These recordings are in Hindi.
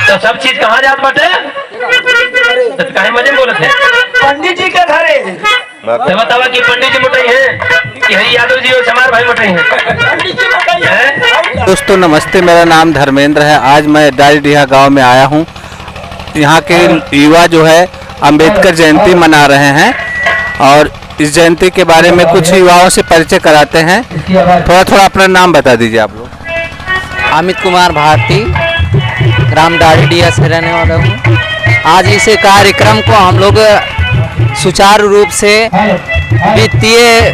तो सब चीज कहाँ जात बाटे? तो काहे मजे बोलत है? पंडित जी के घरे। तो बतावा कि पंडित जी मोटई है कि हरी यादव जी और चमार भाई मोटई है? पंडित जी मोटई है। दोस्तों नमस्ते, मेरा नाम धर्मेंद्र है। आज मैं डालीडीहा गांव में आया हूं। यहाँ के युवा जो है अंबेडकर जयंती मना रहे हैं और इस जयंती के बारे में कुछ युवाओं से परिचय कराते हैं। थोड़ा अपना नाम बता दीजिए आप लोग। अमित कुमार भारती, ग्राम डालीडीहा से रहने वाला हूँ। आज इस कार्यक्रम को हम लोग सुचारू रूप से वित्तीय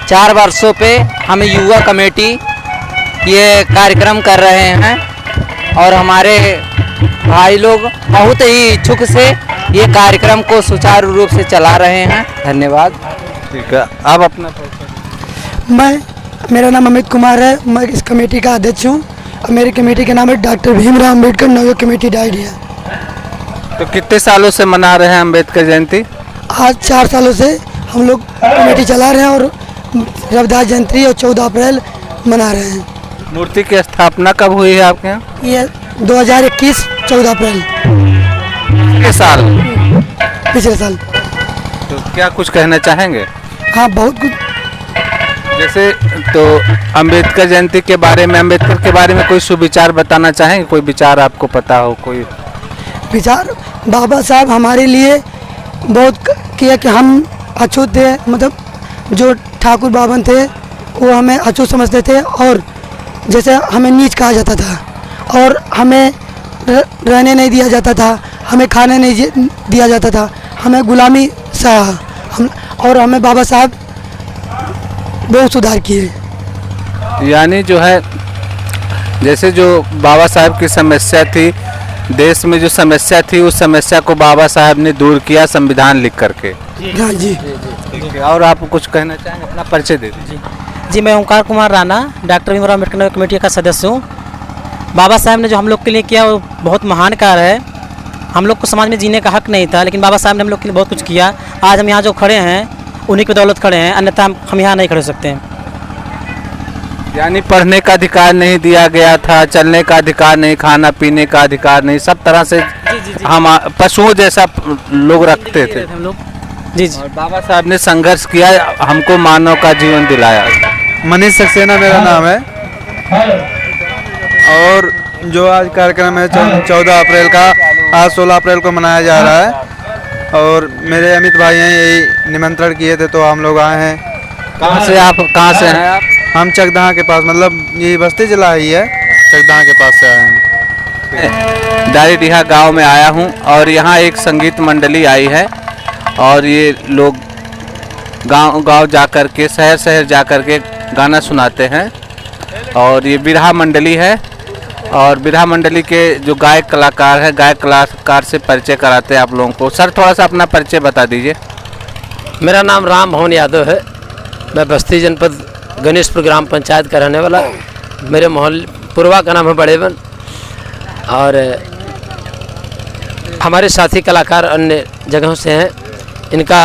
4 वर्षों पे हम युवा कमेटी ये कार्यक्रम कर रहे हैं और हमारे भाई लोग बहुत ही इच्छुक से ये कार्यक्रम को सुचारू रूप से चला रहे हैं। धन्यवाद। ठीक है, अब अपना मेरा नाम अमित कुमार है। मैं इस कमेटी का अध्यक्ष हूँ और मेरी कमेटी का नाम है डॉक्टर भीमराव अम्बेडकर नवयुग कमेटी डालीडीहा। तो कितने सालों से मना रहे हैं अंबेडकर जयंती? आज 4 सालों से हम लोग कमेटी चला रहे हैं और रविदास जयंती और 14 अप्रैल मना रहे हैं। मूर्ति की स्थापना कब हुई है आपके यहाँ? ये 2021 14 अप्रैल पिछले साल। पिछले साल। तो क्या कुछ कहना चाहेंगे? हाँ, बहुत कुछ। जैसे तो अंबेडकर जयंती के बारे में, अंबेडकर के बारे में कोई सुविचार बताना चाहेंगे? कोई विचार आपको पता हो? कोई विचार? बाबा साहब हमारे लिए बहुत किया कि हम अछूत थे, मतलब जो ठाकुर बावन थे वो हमें अछूत समझते थे और जैसे हमें नीच कहा जाता था और हमें रहने नहीं दिया जाता था, हमें खाने नहीं दिया जाता था, हमें गुलामी सहा हम और हमें बाबा साहब बहुत सुधार किए। यानी जो है जैसे जो बाबा साहब की समस्या थी, देश में जो समस्या थी, उस समस्या को बाबा साहब ने दूर किया संविधान लिख करके। हाँ जी। और आप कुछ कहना चाहेंगे? अपना परिचय दे दीजिए। जी, मैं ओंकार कुमार राणा, डॉक्टर भीमराव अम्बेडकर कमेटी का सदस्य हूँ। बाबा साहब ने जो हम लोग के लिए किया वो बहुत महान कार्य है। हम लोग को समाज में जीने का हक नहीं था, लेकिन बाबा साहब ने हम लोग के लिए बहुत कुछ किया। आज हम यहाँ जो खड़े हैं उन्हीं की बदौलत खड़े हैं, अन्यथा हम यहाँ नहीं खड़े हो सकते हैं। यानी पढ़ने का अधिकार नहीं दिया गया था, चलने का अधिकार नहीं, खाना पीने का अधिकार नहीं, सब तरह से हम पशुओं जैसा लोग रखते थे हम लोग। जी। और बाबा साहब ने संघर्ष किया, हमको मानव का जीवन दिलाया। मनीष सक्सेना मेरा नाम है। और जो आज कार्यक्रम है 14 अप्रैल का, आज 16 अप्रैल को मनाया जा रहा है और मेरे अमित भाई हैं, यही निमंत्रण किए थे तो हम लोग आए हैं। कहाँ से आप? कहाँ से हैं आप? हम चकदहा के पास, मतलब ये बस्ती जिला ही है, चकदहा के पास से आए हैं। डालीडीहा गांव में आया हूं और यहाँ एक संगीत मंडली आई है और ये लोग गांव जा कर के, शहर जा कर के गाना सुनाते हैं और ये बिरहा मंडली है और बिरहा मंडली के जो गायक कलाकार है, गायक कलाकार से परिचय कराते हैं आप लोगों को। सर, थोड़ा सा अपना परिचय बता दीजिए। मेरा नाम राम भवन यादव है। मैं बस्ती जनपद गणेशपुर ग्राम पंचायत का रहने वाला। मेरे मोहल्ले पूर्वा का नाम है बड़ेवन और हमारे साथी कलाकार अन्य जगहों से हैं। इनका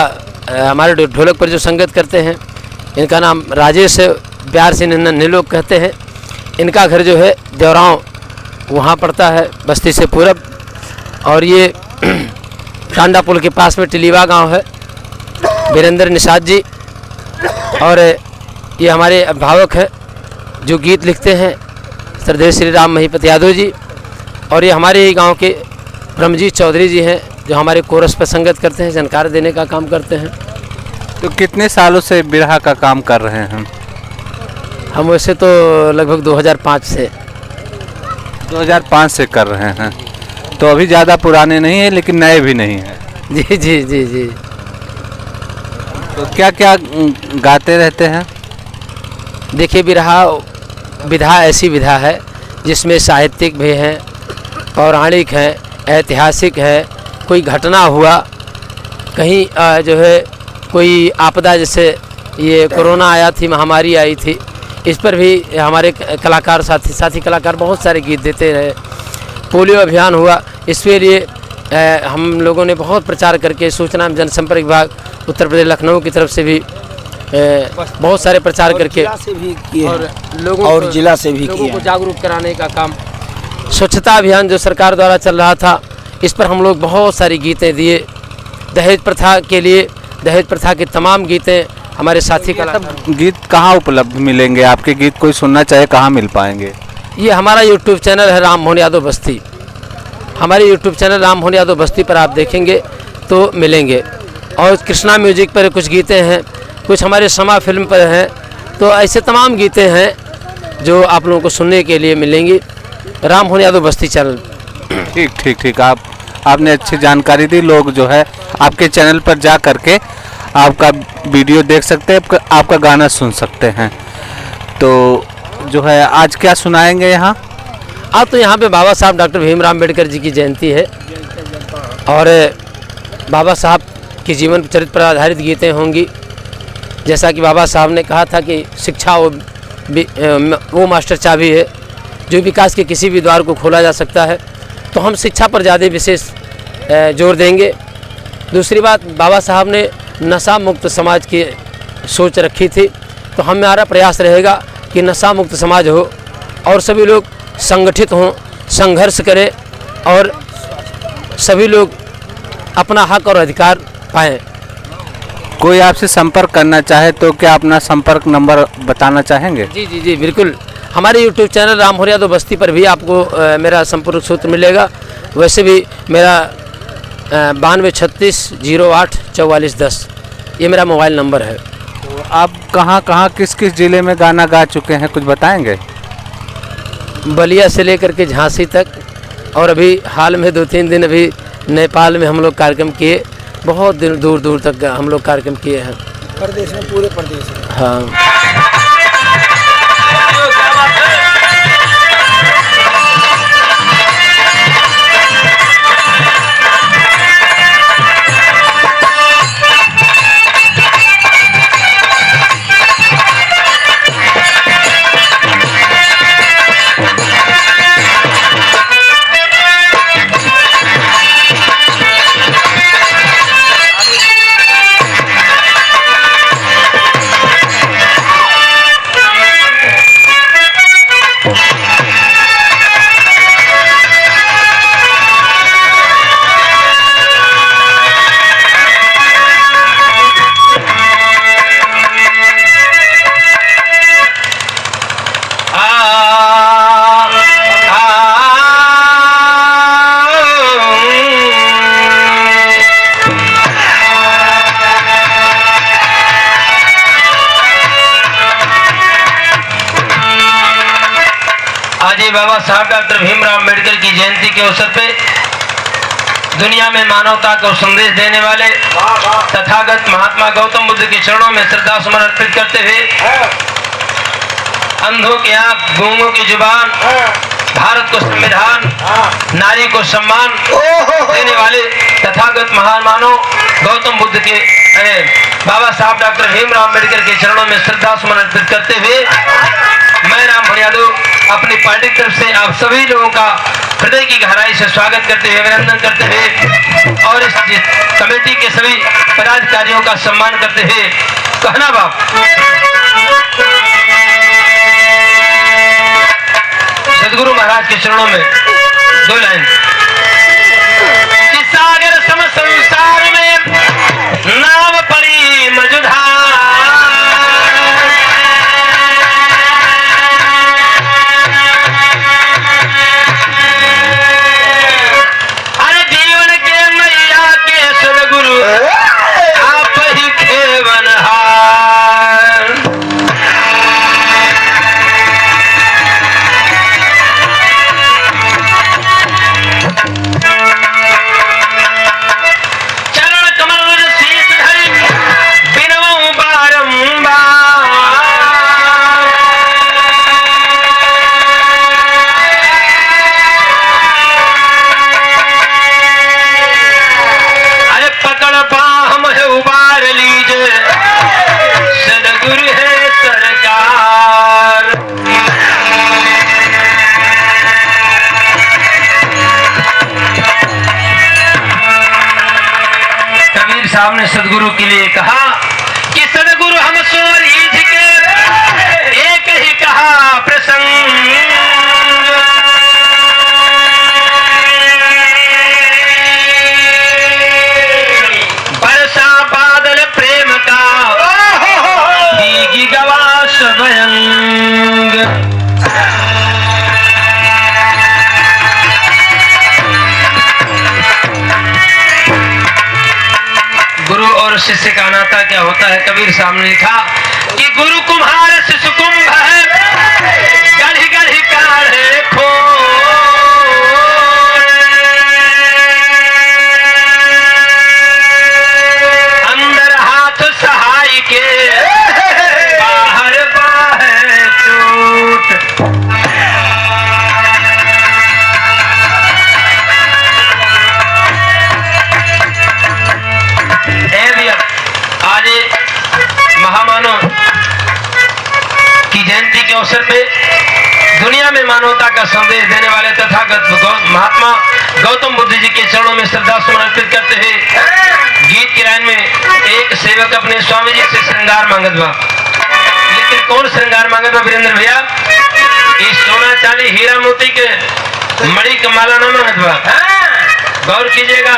हमारे ढोलक पर जो संगत करते हैं इनका नाम राजेश है, प्यार से नन्हे लोग कहते हैं। इनका घर जो है देवराव वहाँ पड़ता है, बस्ती से पूरब, और ये टांडा पुल के पास में टिलीवा गांव है। वीरेंद्र निषाद जी और ये हमारे अभिभावक हैं जो गीत लिखते हैं, श्रद्धेय श्री राम महिपत यादव जी, और ये हमारे ही गांव के ब्रह्मजीत चौधरी जी हैं जो हमारे कोरस पर संगत करते हैं, जानकारी देने का काम करते हैं। तो कितने सालों से बिरहा का काम कर रहे हैं? हम वैसे तो लगभग 2005 से 2005 से कर रहे हैं, तो अभी ज़्यादा पुराने नहीं हैं लेकिन नए भी नहीं हैं। जी जी जी जी। तो क्या क्या गाते रहते हैं? देखिए, विधा ऐसी विधा है जिसमें साहित्यिक भी हैं, पौराणिक हैं, ऐतिहासिक है। कोई घटना हुआ कहीं, जो है कोई आपदा, जैसे ये कोरोना आया थी, महामारी आई थी, इस पर भी हमारे कलाकार साथी कलाकार बहुत सारे गीत देते रहे। पोलियो अभियान हुआ, इसके लिए हम लोगों ने बहुत प्रचार करके सूचना एवं जनसंपर्क विभाग उत्तर प्रदेश लखनऊ की तरफ से भी बहुत सारे प्रचार करके से भी किए और लोगों और जिला से भी लोगों को जागरूक कराने का काम स्वच्छता अभियान जो सरकार द्वारा चल रहा था, इस पर हम लोग बहुत सारी गीतें दिए। दहेज प्रथा के लिए, दहेज प्रथा की तमाम गीतें हमारे साथी कलाकार। गीत कहाँ उपलब्ध मिलेंगे? आपके गीत कोई सुनना चाहे कहाँ मिल पाएंगे? ये हमारा यूट्यूब चैनल है राम मोहन यादव बस्ती। हमारे यूट्यूब चैनल राम मोहन यादव बस्ती पर आप देखेंगे तो मिलेंगे। और कृष्णा म्यूजिक पर कुछ गीतें हैं, कुछ हमारे समा फिल्म पर हैं। तो ऐसे तमाम गीतें हैं जो आप लोगों को सुनने के लिए मिलेंगी राम मोहन यादव बस्ती चैनल। ठीक ठीक ठीक, आपने अच्छी जानकारी दी। लोग जो है आपके चैनल पर जा करके आपका वीडियो देख सकते हैं, आपका गाना सुन सकते हैं। तो जो है आज क्या सुनाएंगे यहाँ? आज तो यहाँ पे बाबा साहब डॉक्टर भीमराव अम्बेडकर जी की जयंती है और बाबा साहब के जीवन चरित्र पर आधारित गीतें होंगी। जैसा कि बाबा साहब ने कहा था कि शिक्षा वो मास्टर चाबी है जो विकास के किसी भी द्वार को खोला जा सकता है। तो हम शिक्षा पर ज़्यादा विशेष जोर देंगे। दूसरी बात, बाबा साहब ने नशा मुक्त समाज की सोच रखी थी, तो हमारा प्रयास रहेगा कि नशा मुक्त समाज हो और सभी लोग संगठित हों, संघर्ष करें और सभी लोग अपना हक और अधिकार पाएं। कोई आपसे संपर्क करना चाहे तो क्या अपना संपर्क नंबर बताना चाहेंगे? जी जी जी बिल्कुल। हमारे यूट्यूब चैनल राम मोहन यादव बस्ती पर भी आपको मेरा संपर्क सूत्र मिलेगा। वैसे भी मेरा 9236084410 ये मेरा मोबाइल नंबर है। तो आप कहाँ कहाँ किस किस ज़िले में गाना गा चुके हैं, कुछ बताएंगे? बलिया से लेकर के झांसी तक, और अभी हाल में 2-3 दिन अभी नेपाल में हम लोग कार्यक्रम किए। बहुत दूर दूर तक हम लोग कार्यक्रम किए हैं, प्रदेश में, पूरे प्रदेश में। हाँ। बाबा साहब डॉक्टर भीमराव अम्बेडकर की जयंती के अवसर पे दुनिया में मानवता को संदेश देने वाले तथागत महात्मा गौतम बुद्ध के चरणों में श्रद्धा सुमन अर्पित करते हुए अंधों की आंख, गूंगों की जुबान, भारत को संविधान, नारी को सम्मान देने वाले तथागत महान मानव गौतम बुद्ध के बाबा साहब डॉक्टर भीमराव अम्बेडकर के चरणों में श्रद्धा सुमन अर्पित करते हुए मैं राम मोहन यादव अपनी पार्टी की तरफ से आप सभी लोगों का हृदय की गहराई से स्वागत करते हुए, अभिनंदन करते हुए और इस कमेटी के सभी पदाधिकारियों का सम्मान करते हुए कहना बाप सदगुरु महाराज के चरणों में 2 लाइन। इस सागर सम संसार में नाव पड़ी मझधार, अरे जीवन के मैया के सदगुरु आप ही खेवनहार। साहब ने सदगुरु के लिए कहा कि सदगुरु हम सो रीझ के एक ही कहा प्रसंग, गुरु और शिष्य का नाता क्या होता है? कबीर साहब ने लिखा कि गुरु कुम्हार शिष्य कुंभ है, गढ़ी गढ़ी काढ़े खो, अंदर हाथ सहाय के बाहर बाहे चोट। आज महामानव की जयंती के अवसर पे दुनिया में मानवता का संदेश देने वाले तथागत महात्मा गौतम बुद्ध जी के चरणों में श्रद्धा सुमन अर्पित करते हुए गीत की लाइन में एक सेवक अपने स्वामी जी से श्रृंगार मांगत बा। लेकिन कौन श्रृंगार मांगत बा वीरेंद्र भैया? इस सोना चांदी हीरा मोती के मणि का माला न मांगत बा। गौर कीजिएगा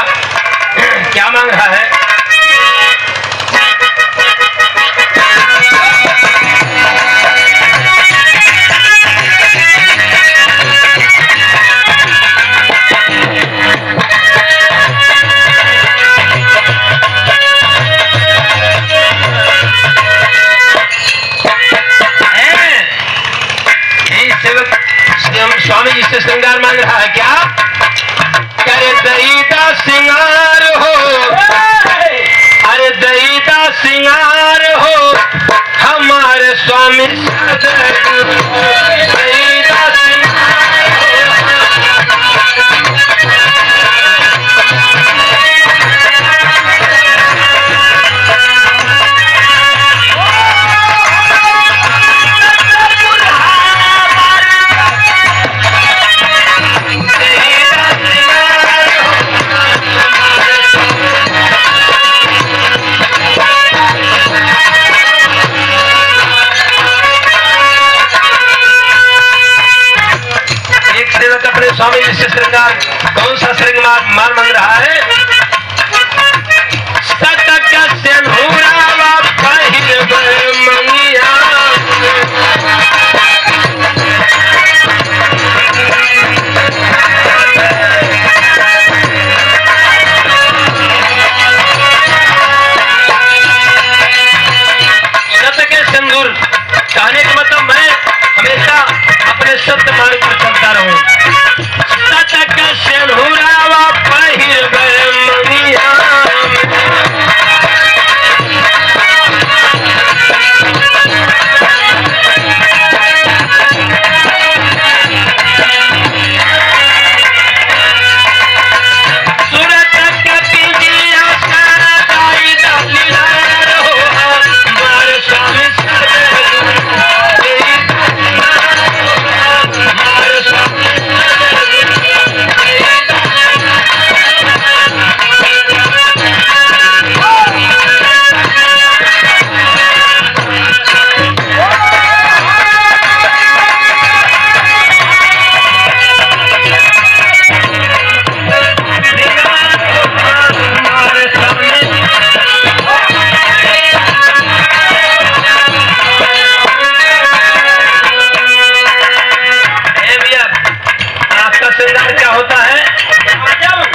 क्या मांग रहा है। स्वामी जी से श्रृंगार मांग रहा है क्या? करे दईदा सिंगार हो, अरे दईदा सिंगार हो हमारे स्वामी दईदा स्वामी जी से श्रृंगार कौन सा श्रृंगार मार मांग रहा है? सतक सिंधूरावा पहिर मंगिया, सतक सिंदूर कहने का मतलब मैं हमेशा अपने सत्य मार्ग पर चलता रहूं। सिंधूरावा पहिर मंगिया, सूरत कपिजिया सदाई दलीला रहो हमारे स्वामी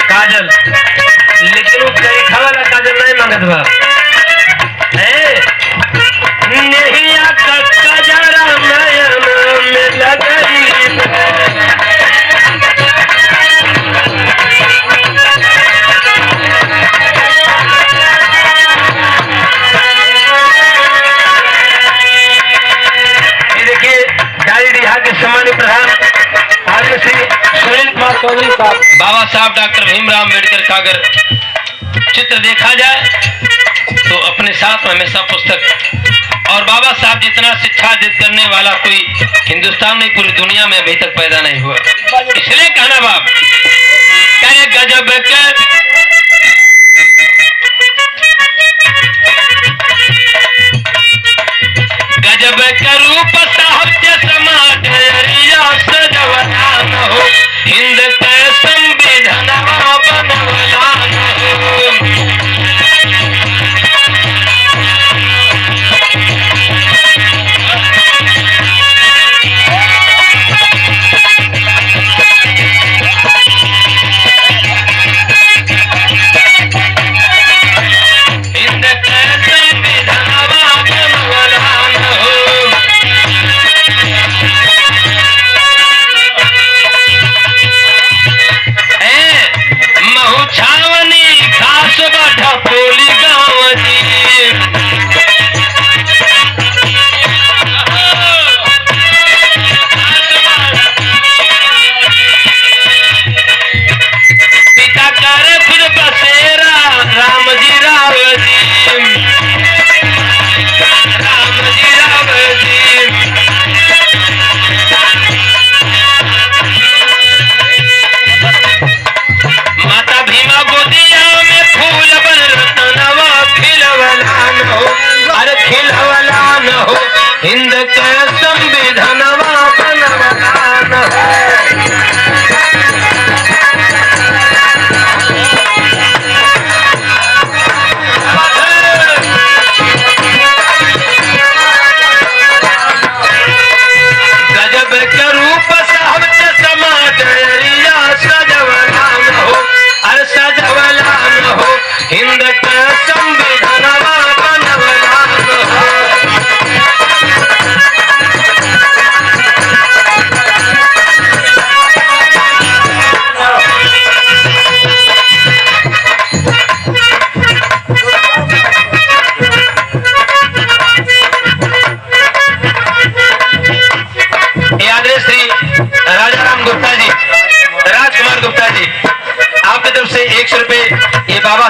काजल, लेकिन वो कई वाला काजल नहीं मांगत बा। नहीं आता कजरा नयन में लगई, ये देखिए डायरिया के सम्मानित प्रधान आगे श्री सुनील कुमार चौधरी साहब, बाबा साहब डॉक्टर भीमराव अम्बेडकर का अगर चित्र देखा जाए तो अपने साथ में हमेशा पुस्तक, और बाबा साहब जितना शिक्षा करने वाला कोई हिंदुस्तान में पूरी दुनिया में अभी तक पैदा नहीं हुआ। इसलिए कहना बाप करे गजब के गजब का रूप साहित्य समाज सजवना हो, हिंद के संविधान बनवला हो।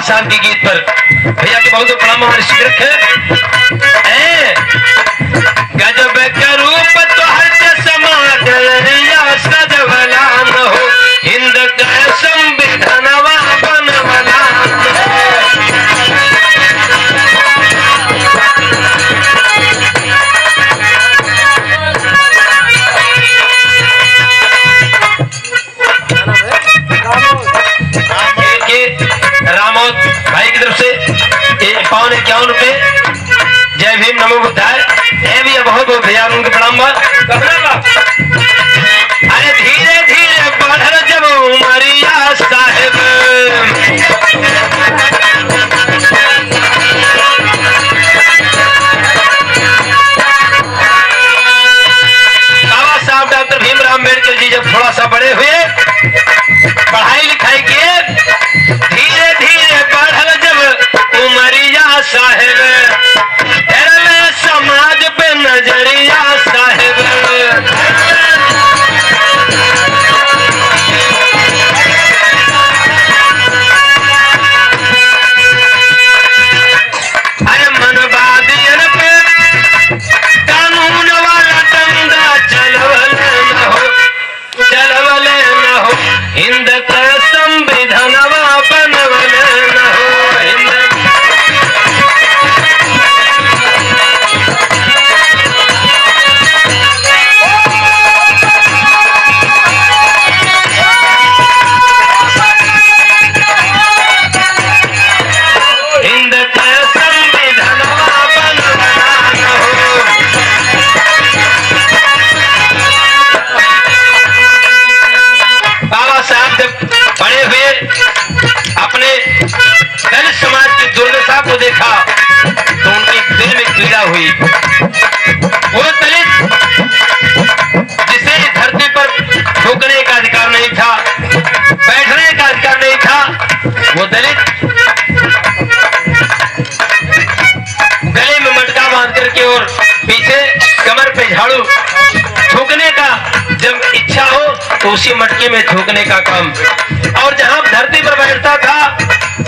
साहब के गीत पर भैया के बहुत प्रणाम हमारे शिक्षक है। गजब का रूप तो हर समाज सजवला न हो, हिंद का संविधानवा बनवला रामोद भाई की तरफ से 51 रुपए। जय भीम नमो बुद्धाय। भी बहुत बहुत भैया उनके प्रणाम। अरे धीरे धीरे बढ़ जब उमरिया साहेब, बाबा साहब डॉक्टर भीमराव अम्बेडकर जी जब थोड़ा सा बड़े हुए, पढ़ाई लिखाई किए, धीरे धीरे बढ़ल जब उमरिया साहेब, समाज पे नजरिया साहेब। अरे मनवादियन पे कानून वाला डंडा चलवले न हो, चलवले न हो, हिंद का संविधानवा बनवले न हो, को देखा तो उनके दिल में पीड़ा हुई। वो दलित जिसे धरती पर ठोकने का अधिकार नहीं था, बैठने का अधिकार नहीं था, वो दलित गले में मटका बांध करके और पीछे कमर पे झाड़ू, ठोकने का जब इच्छा हो तो उसी मटके में ठोकने का काम। और जहां धरती पर बैठता था,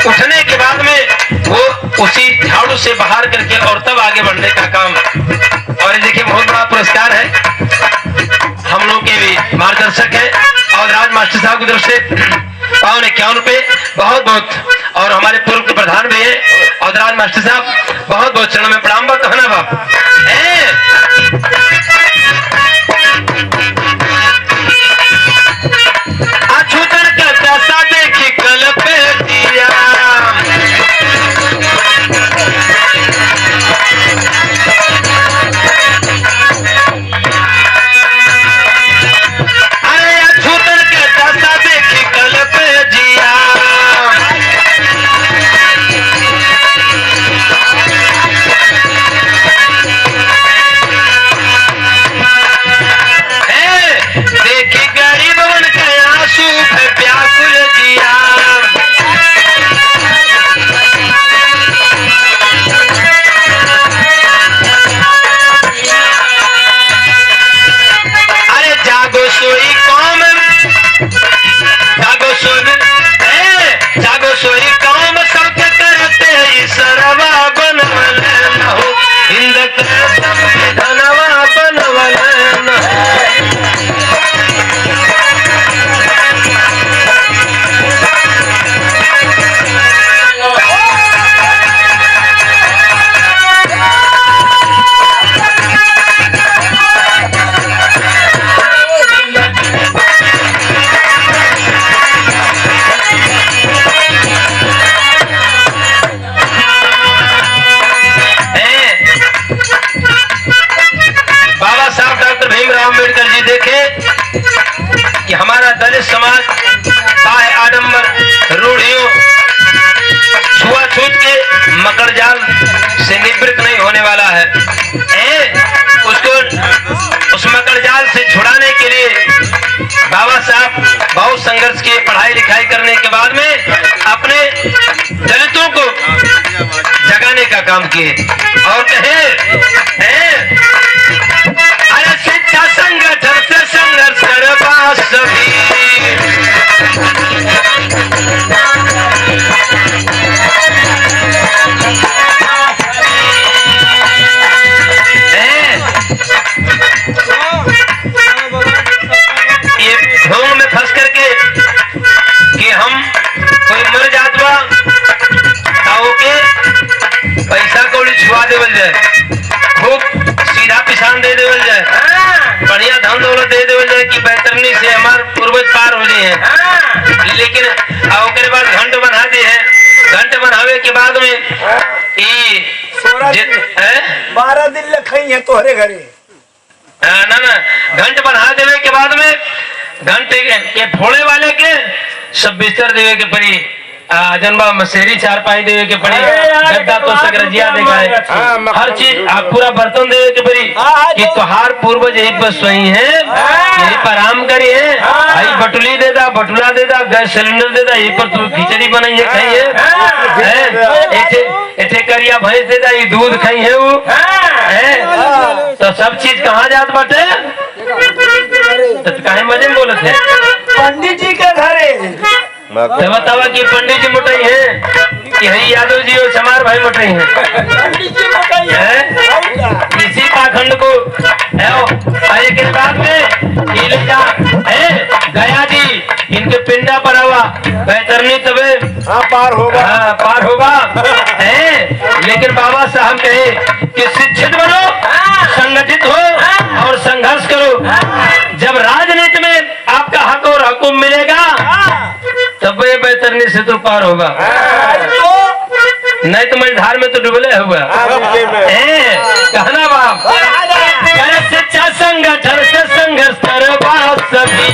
उठने के बाद में वो उसी झाड़ू से बाहर करके और तब आगे बढ़ने का काम। और ये देखिए बहुत बड़ा पुरस्कार है, हम लोग के भी मार्गदर्शक है और राज मास्टर साहब की तरफ से 51 रुपए बहुत बहुत। और हमारे पूर्व के प्रधान भी है और राज मास्टर साहब बहुत बहुत चरणों में प्रणाम। कहना बाप अछूतन का दशा देखी कल पे दिया, अरे अछूतन का दशा देखी कल पे जिया, देखी गरीब बन के आंसू व्याकुल जिया, अरे जागो सोई कौम, जागो सोई, जागो सोई कौम सबके करते ईश्वरवा बनवले न हो, हिंद का संविधानवा बनवले न हो। बाबा साहब डॉक्टर भीमराव अम्बेडकर जी देखे कि हमारा दलित समाज बाह्य आडंबर, रूढ़ियों, छुआछूत के मकर जाल से निवृत्त नहीं होने वाला है। उसको उस मकर जाल से छुड़ाने के लिए बाबा साहब बहुत संघर्ष किए। पढ़ाई लिखाई करने के बाद में अपने दलितों को जगाने का काम किए और कहे अरे शिक्षा संगठन से संघर्ष करवा सभी, जाए, खूब सीधा पिसान दे देवल जाए, बढ़िया धन दौलत दे देवल जाए कि बेहतरनी से हमारे पूर्वज पार हो जाए हैं। लेकिन ओकरे बाद घंट बना दे है, घंट बनावे के बाद में ई 12 दिन लखई है तोहरे घरे। ना घंट बना देवे के बाद में घंटे के फोड़े वाले के सब बिस्तर देवे के पड़ी, जनबा मसेरी चारपाई देवे के पड़ी, गद्दा तो सगरजिया देखा है, हर चीज पूरा बर्तन देवे के पड़ी कि तोहार पूर्वज यही पर सोई है, यही पर आराम करी है, आई बटुली दे दा, बटुला दे दा, गैस सिलेंडर दे दा, यही पर तू खिचड़ी बनाई है खाई है, एठे करिया भैंस दे दा, ये दूध खाई है वो है, तो सब चीज कहाँ जात बाटे, तो काहे मजे में बोलत है पंडित जी के घरे बतावा कि पंडित जी मोटाई है कि हई यादव जी और चमार भाई मोटाई है, पंडित जी मोटाई है। इसी पाखंड को एक बाद में गया जी इनके पिंडा पर हुआ बेहतरनी तबे पार होगा, पार होगा लेकिन बाबा साहब कहे कि शिक्षित बनो, संगठित हो और संघर्ष करो, जब राजनीति में आपका हक और हुकुम मिलेगा तब ये बेहतरनी से तो पार होगा, नहीं तो मझधार में तो डुबले हुआ कहना बाप सच्चा संगठन से संघर्ष करवा सभी,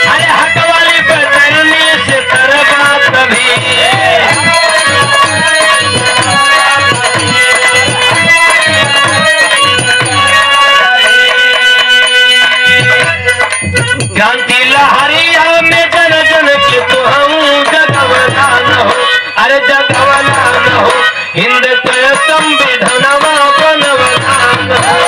अरे हक वाली बेहतरनी से करवा सभी, क्रांति लहरिया में जन जन के तो हम जगवला न हो, अरे जगवला न हो, हिंद के संविधानवा बनवला न हो।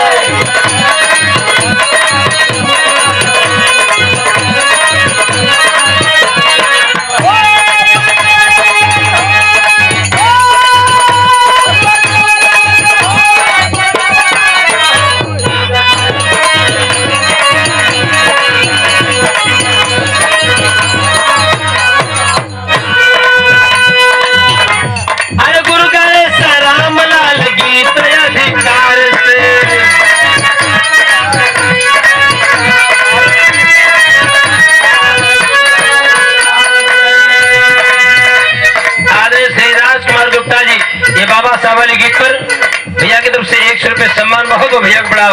बाबा साहब वाले गीत पर भैया की तरफ से 100 रुपए सम्मान, बहुत भैया को बड़ा